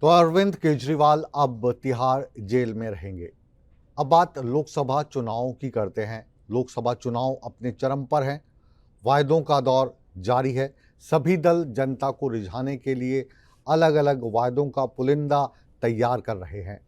तो अरविंद केजरीवाल अब तिहाड़ जेल में रहेंगे। अब बात लोकसभा चुनाव की करते हैं। लोकसभा चुनाव अपने चरम पर हैं। वायदों का दौर जारी है। सभी दल जनता को रिझाने के लिए अलग अलग वायदों का पुलिंदा तैयार कर रहे हैं।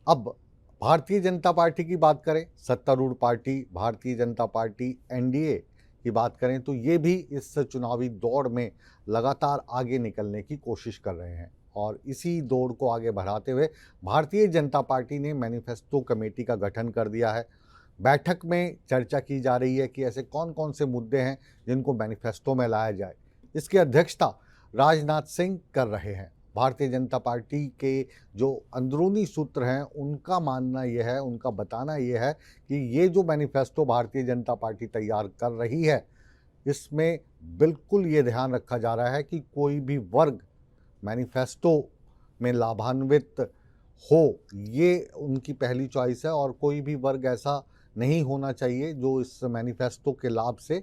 अब भारतीय जनता पार्टी की बात करें, सत्तारूढ़ party Bharatiya Janata party NDA की बात करें तो ये भी इस चुनावी दौड़ में लगातार आगे निकलने की कोशिश कर रहे हैं। और इसी दौड़ को आगे बढ़ाते हुए भारतीय जनता पार्टी ने मैनिफेस्टो कमेटी का गठन कर दिया है। बैठक में चर्चा की जा रही है कि ऐसे कौन कौन से मुद्दे हैं जिनको मैनिफेस्टो में लाया जाए। इसकी अध्यक्षता राजनाथ सिंह कर रहे हैं। भारतीय जनता पार्टी के जो अंदरूनी सूत्र हैं उनका मानना यह है, उनका बताना यह है कि ये जो मैनिफेस्टो भारतीय जनता पार्टी तैयार कर रही है इसमें बिल्कुल ये ध्यान रखा जा रहा है कि कोई भी वर्ग मैनिफेस्टो में लाभान्वित हो, ये उनकी पहली चॉइस है। और कोई भी वर्ग ऐसा नहीं होना चाहिए जो इस मैनिफेस्टो के लाभ से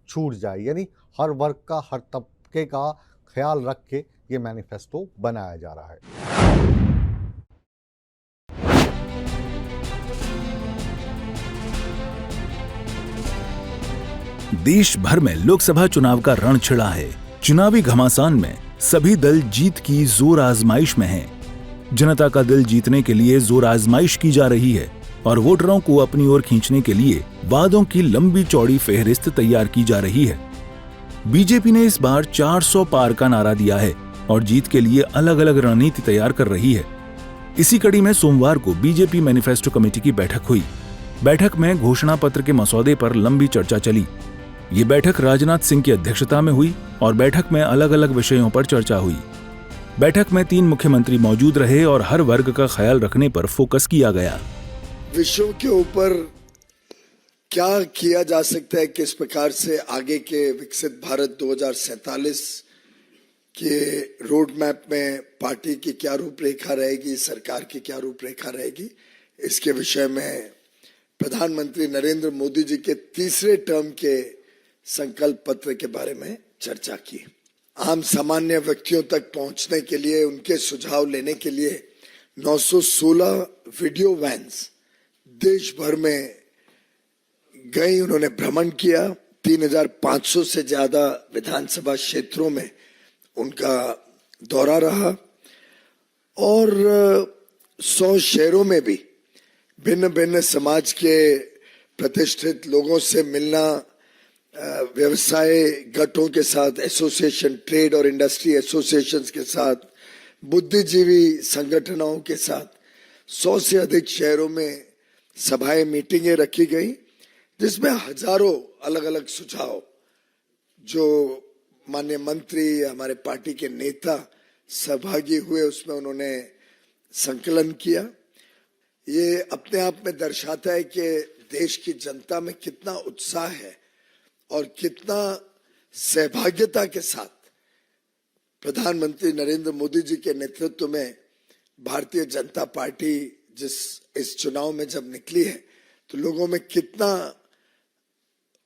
छूट जाए। यानी हर वर्ग का, हर तबके का ख्याल रख के ये मैनिफेस्टो बनाया जा रहा है। देश भर में लोकसभा चुनाव का रण छिड़ा है। चुनावी घमासान में सभी दल जीत की जोर आजमाइश में हैं। जनता का दिल जीतने के लिए जोर आजमाइश की जा रही है और वोटरों को अपनी ओर खींचने के लिए वादों की लंबी चौड़ी फेहरिस्त तैयार की जा रही है। बीजेपी ने इस बार 400 पार का नारा दिया है और जीत के लिए अलग अलग रणनीति तैयार कर रही है। इसी कड़ी में सोमवार को बीजेपी मैनिफेस्टो कमेटी की बैठक हुई। बैठक में घोषणा पत्र के मसौदे पर लंबी चर्चा चली। ये बैठक राजनाथ सिंह की अध्यक्षता में हुई और बैठक में अलग अलग विषयों पर चर्चा हुई। बैठक में 3 मुख्यमंत्री मौजूद रहे और हर वर्ग का ख्याल रखने पर फोकस किया गया। विषयों के ऊपर क्या किया जा सकता है, किस प्रकार से आगे के विकसित भारत 2047 के रोड मैप में पार्टी की क्या रूपरेखा रहेगी, सरकार की क्या रूपरेखा रहेगी, इसके विषय में प्रधानमंत्री नरेंद्र मोदी जी के तीसरे टर्म के संकल्प पत्र के बारे में चर्चा की। आम सामान्य व्यक्तियों तक पहुंचने के लिए, उनके सुझाव लेने के लिए 916 वीडियो वैन्स देश भर में गई। उन्होंने भ्रमण किया। 3500 से ज्यादा विधानसभा क्षेत्रों में उनका दौरा रहा और 100 शहरों में भी भिन्न भिन्न समाज के प्रतिष्ठित लोगों से मिलना, व्यवसाय गठों के साथ, एसोसिएशन, ट्रेड और इंडस्ट्री एसोसिएशंस के साथ, बुद्धिजीवी संगठनों के साथ 100 से अधिक शहरों में सभाएं, मीटिंगें रखी गई, जिसमें हजारों अलग अलग सुझाव जो माननीय मंत्री, हमारे पार्टी के नेता सहभागी हुए, उसमें उन्होंने संकलन किया। ये अपने आप में दर्शाता है कि देश की जनता में कितना उत्साह है और कितना सहभागिता के साथ प्रधानमंत्री नरेंद्र मोदी जी के नेतृत्व में भारतीय जनता पार्टी इस चुनाव में जब निकली है तो लोगों में कितना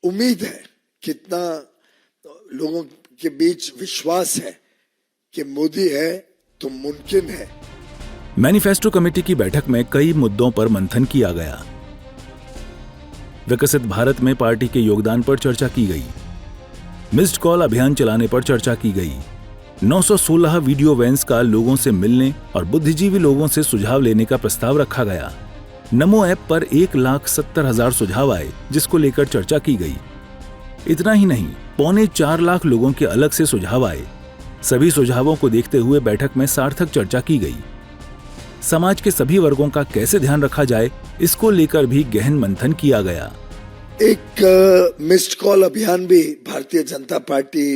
उम्मीद है, कितना लोगों के बीच विश्वास है कि मोदी है तो मुमकिन है। मैनिफेस्टो कमेटी की बैठक में कई मुद्दों पर मंथन किया गया। विकसित भारत में पार्टी के योगदान पर चर्चा की गई। मिस्ड कॉल अभियान चलाने पर चर्चा की गई। 916 वीडियो वैन्स का लोगों से मिलने और बुद्धिजीवी लोगों से सुझाव लेने का प्रस्ताव रखा गया। नमो ऐप पर 1,70,000 सुझाव आए, जिसको लेकर चर्चा की गई। इतना ही नहीं, 4.25 लाख लोगों के अलग से सुझाव आए। सभी सुझावों को देखते हुए बैठक में सार्थक चर्चा की गई। समाज के सभी वर्गों का कैसे ध्यान रखा जाए, इसको लेकर भी गहन मंथन किया गया। एक मिस्ड कॉल अभियान भी भारतीय जनता पार्टी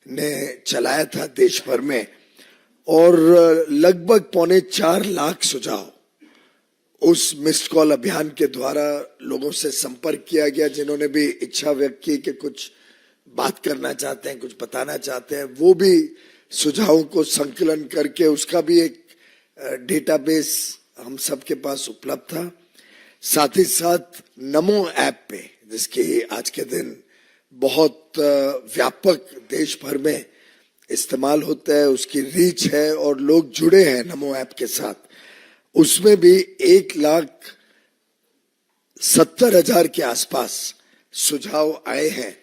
ने चलाया था देश भर में और लगभग 4.25 लाख सुझाव उस मिस्ड कॉल अभियान के द्वारा लोगों से संपर्क किया गया। जिन्होंने भी इच्छा व्यक्त की कि कुछ बात करना चाहते हैं, कुछ बताना चाहते हैं, वो भी सुझावों को संकलन करके उसका भी एक डेटाबेस हम सबके पास उपलब्ध था। साथ ही साथ नमो ऐप पे, जिसकी आज के दिन बहुत व्यापक देश भर में इस्तेमाल होता है, उसकी रीच है और लोग जुड़े हैं नमो ऐप के साथ, उसमें भी 1,70,000 के आसपास सुझाव आए हैं।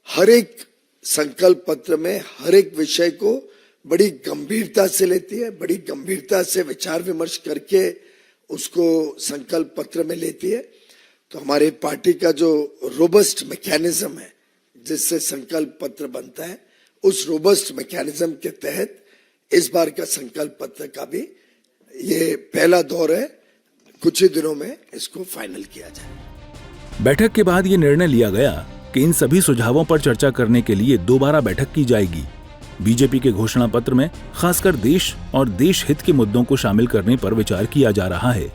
हर एक संकल्प पत्र में हर एक विषय को बड़ी गंभीरता से लेती है, बड़ी गंभीरता से विचार विमर्श करके उसको संकल्प पत्र में लेती है। तो हमारी पार्टी का जो रोबस्ट मैकेनिज्म है जिससे संकल्प पत्र बनता है, उस रोबस्ट मैकेनिज्म के तहत इस बार का संकल्प पत्र का भी ये पहला दौर है, कुछ ही दिनों में इसको फाइनल किया जाए। बैठक के बाद ये निर्णय लिया गया कि इन सभी सुझावों पर चर्चा करने के लिए दोबारा बैठक की जाएगी। बीजेपी के घोषणा पत्र में खासकर देश और देश हित के मुद्दों को शामिल करने पर विचार किया जा रहा है।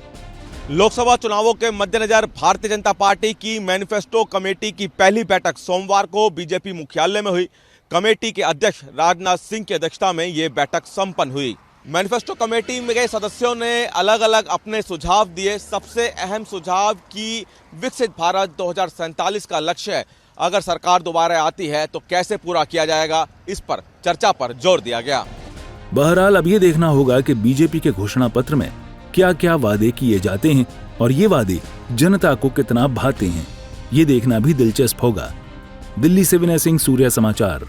लोकसभा चुनावों के मद्देनजर भारतीय जनता पार्टी की मैनिफेस्टो कमेटी की पहली बैठक सोमवार को बीजेपी मुख्यालय में हुई। कमेटी के अध्यक्ष राजनाथ सिंह की अध्यक्षता में ये बैठक संपन्न हुई। मैनिफेस्टो कमेटी में गए सदस्यों ने अलग अलग अपने सुझाव दिए। सबसे अहम सुझाव कि विकसित भारत 2047 का लक्ष्य अगर सरकार दोबारा आती है तो कैसे पूरा किया जाएगा, इस पर चर्चा पर जोर दिया गया। बहरहाल अब ये देखना होगा कि बीजेपी के घोषणा पत्र में क्या क्या वादे किए जाते हैं और ये वादे जनता को कितना भाते हैं, ये देखना भी दिलचस्प होगा। दिल्ली से विनय सिंह, सूर्य समाचार।